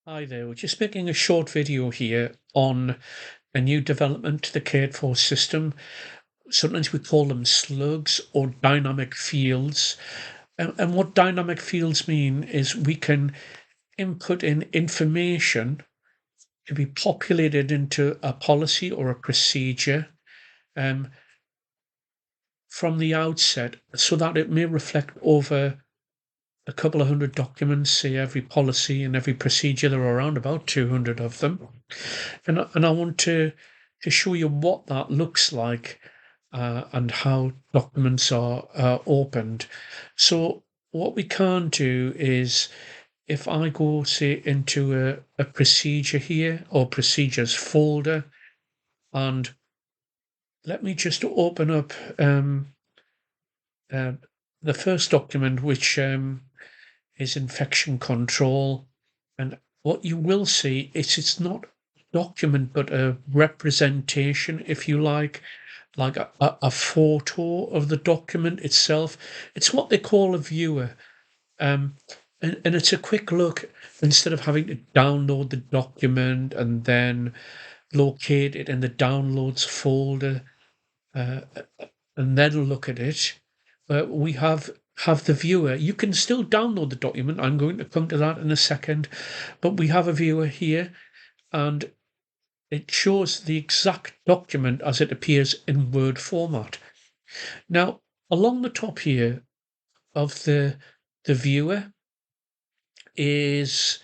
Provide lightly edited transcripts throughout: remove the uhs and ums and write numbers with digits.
Hi there, we're just making a short video here on a new development to the Cared4 system. Sometimes we call them slugs or dynamic fields. And what dynamic fields mean is we can input in information to be populated into a policy or a procedure um, from the outset so that it may reflect over a couple of hundred documents, say every policy and every procedure. There are around about 200 of them. And I want to show you what that looks like and how documents are opened. So what we can do is if I go, say, into a procedure here or procedures folder, and let me just open up uh, the first document, which is infection control. And what you will see is it's not a document, but a representation, if you like a photo of the document itself. It's what they call a viewer. Um, and it's a quick look instead of having to download the document and then locate it in the downloads folder uh, and then look at it. We have the viewer. You can still download the document. I'm going to come to that in a second, but we have a viewer here, and it shows the exact document as it appears in Word format. Now, along the top here of the viewer is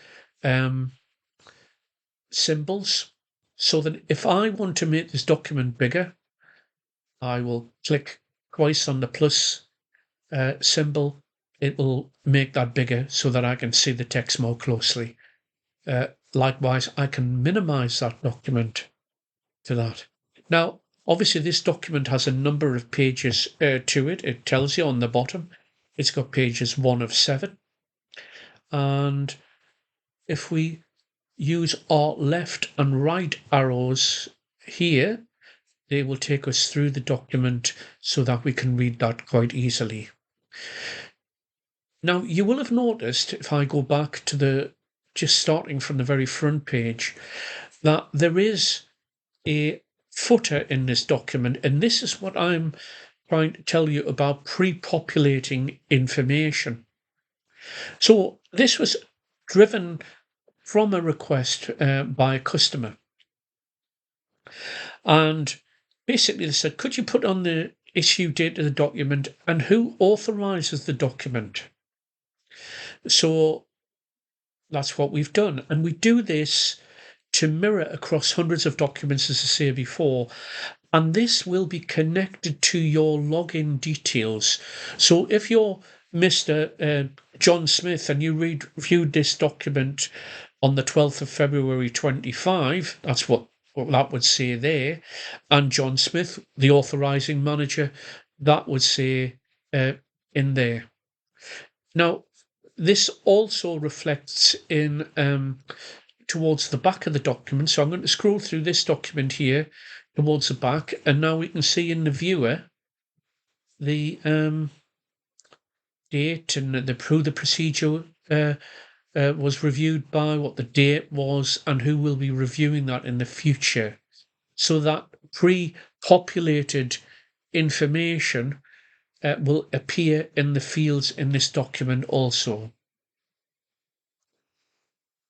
symbols. So that if I want to make this document bigger, I will click twice on the plus symbol. It will make that bigger so that I can see the text more closely. Likewise, I can minimize that document to that. Now, obviously, this document has a number of pages to it. It tells you on the bottom. It's got pages 1 of 7. And if we use our left and right arrows here, they will take us through the document so that we can read that quite easily. Now, you will have noticed, if I go back to just starting from the very front page, that there is a footer in this document, and this is what I'm trying to tell you about pre-populating information. So this was driven from a request by a customer, and basically they said, could you put on the issue date of the document and who authorizes the document? So that's what we've done, and we do this to mirror across hundreds of documents, as I said before, and this will be connected to your login details. So if you're Mr. John Smith and you reviewed this document on the 12th of February 25, that's what that would say there, and John Smith, the authorizing manager, that would say in there. Now, this also reflects in towards the back of the document. So I'm going to scroll through this document here towards the back, and now we can see in the viewer the date and who the procedure was reviewed by, what the date was, and who will be reviewing that in the future. So that pre-populated information will appear in the fields in this document also.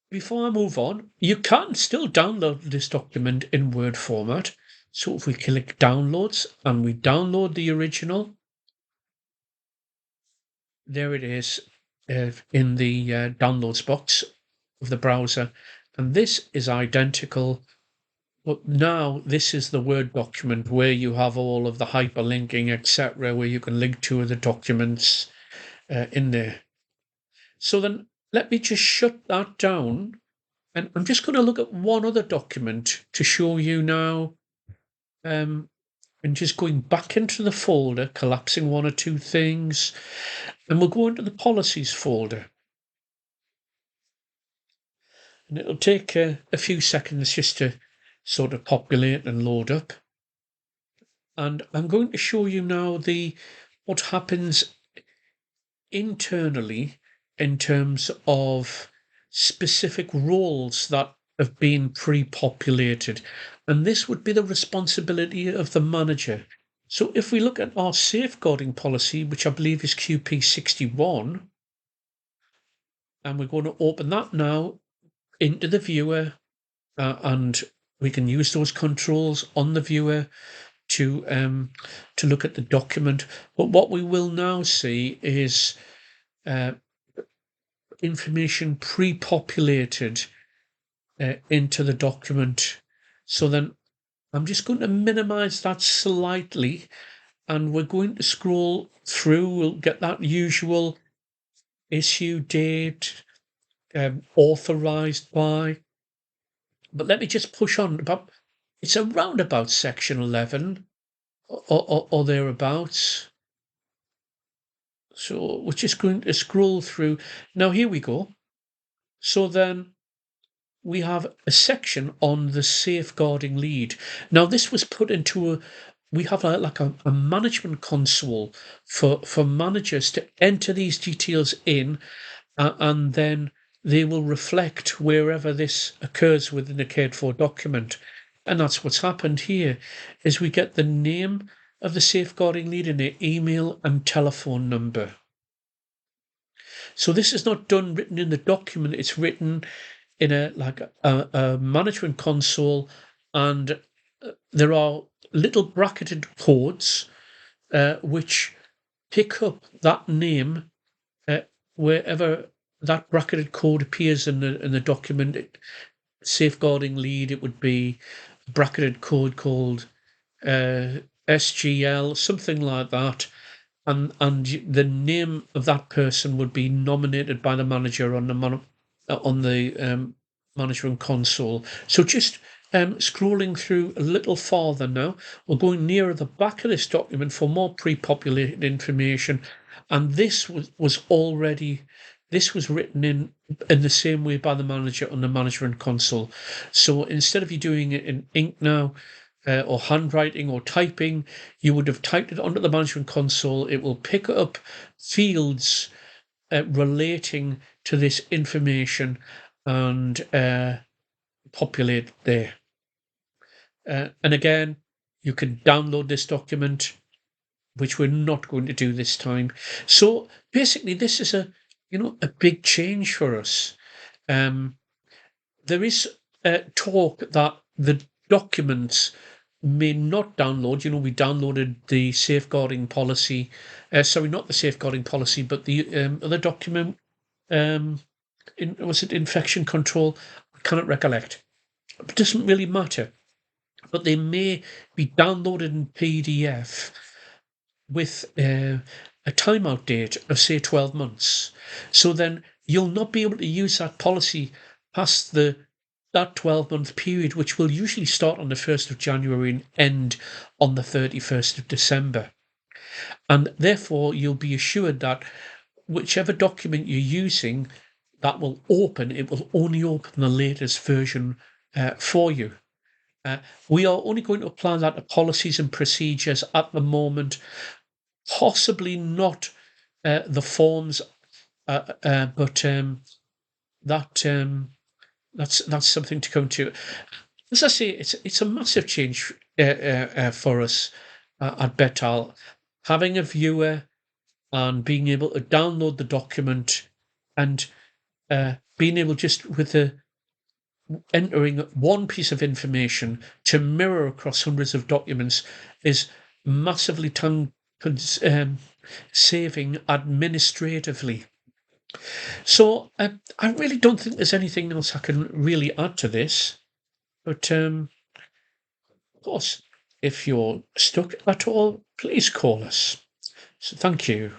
Before I move on, you can still download this document in Word format. So if we click downloads and we download the original, there it is in the downloads box of the browser. And this is identical, but now this is the Word document where you have all of the hyperlinking, etc., where you can link to the documents in there. So then let me just shut that down. And I'm just going to look at one other document to show you now, and just going back into the folder, collapsing one or two things, and we'll go into the policies folder. And it'll take a few seconds just to sort of populate and load up. And I'm going to show you now what happens internally in terms of specific roles that have been pre-populated, and this would be the responsibility of the manager. So if we look at our safeguarding policy, which I believe is QP61, and we're going to open that now into the viewer, and we can use those controls on the viewer to look at the document. But what we will now see is uh, information pre-populated into the document. So then I'm just going to minimize that slightly, and we're going to scroll through. We'll get that usual issue date, authorized by. But let me just push on about, it's around about section 11 or thereabouts. So we're just going to scroll through. Now, here we go. So then we have a section on the safeguarding lead. Now, this was put into we have a management console for managers to enter these details in, and then they will reflect wherever this occurs within the Cared4 document. And that's what's happened here, is we get the name of the safeguarding lead and their email and telephone number. So this is not written in the document, it's written in a management console, and there are little bracketed codes which pick up that name wherever that bracketed code appears in the document. Safeguarding lead, it would be a bracketed code called SGL, something like that, and the name of that person would be nominated by the manager on the management console. So just scrolling through a little farther now, we're going nearer the back of this document for more pre-populated information, and this was written in the same way by the manager on the management console. So instead of you doing it in ink now, or handwriting or typing, you would have typed it onto the management console. It will pick up fields relating to this information and populate there. And again, you can download this document, which we're not going to do this time. So basically, this is a big change for us. There is talk that the documents may not download. We downloaded the safeguarding policy. Sorry, not the safeguarding policy, but the other document. Was it infection control? I cannot recollect. It doesn't really matter. But they may be downloaded in PDF with a timeout date of, say, 12 months. So then you'll not be able to use that policy past that 12-month period, which will usually start on the 1st of January and end on the 31st of December. And therefore, you'll be assured that whichever document you're using that will open, it will only open the latest version for you. We are only going to apply that to policies and procedures at the moment, possibly not the forms, but that's something to come to. As I say, it's a massive change for us at Betal. Having a viewer and being able to download the document and being able just with entering one piece of information to mirror across hundreds of documents is massively time saving administratively. So I really don't think there's anything else I can really add to this. But of course, if you're stuck at all, please call us. So thank you.